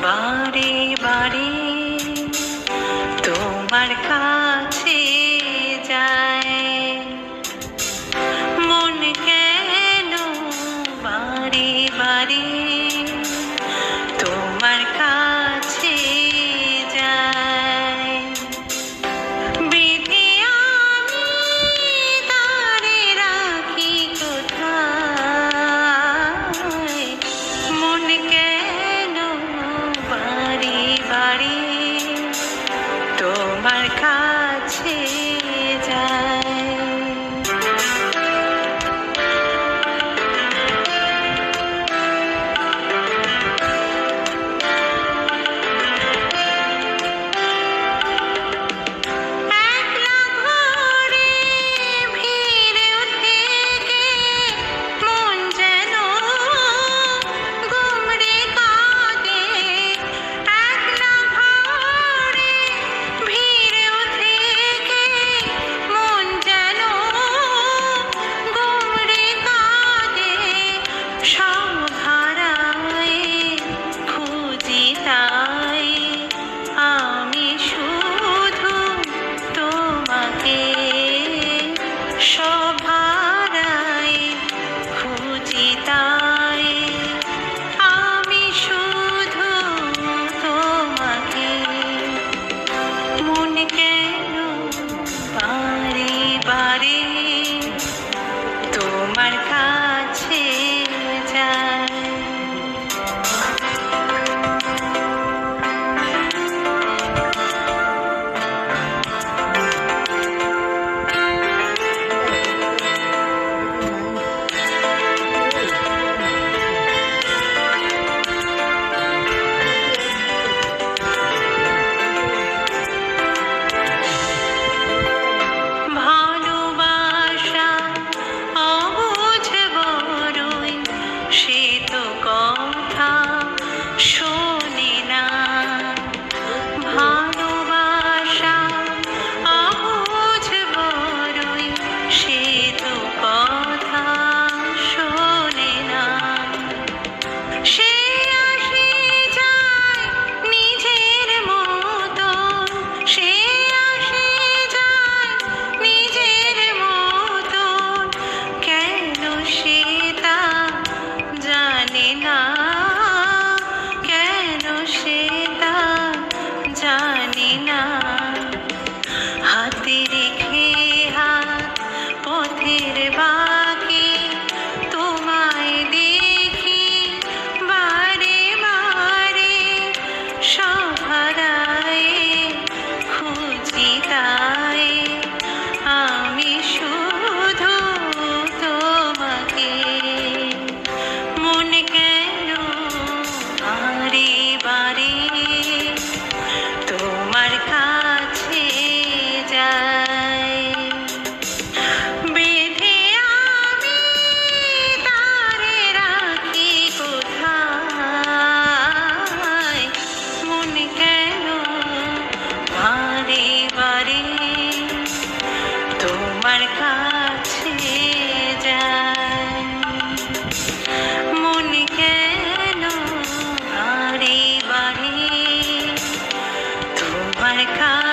বারে বারে তোমার কাছে যায়, মন কেন বারে বারে তোমার কাছে যায়। বিধি আমি তারে রাখি কোথায়, মন কেন বারে বারে তোমার কাছে যায়। তোমার কাছে যায়। হাতে রেখে হাত পথের বাঁকে তোমায় দেখি বারে বারে, সহারায় খুঁজি তাই আমি শুধু তোমাকে। মন কেন বারে বারে তোমার কাছে যায়। বেঁধে আমি তারে রাখি কোথায়, মন কেন বারে বারে তোমার কাছে যায়। মন কেন বারে বারে তোমার কাছে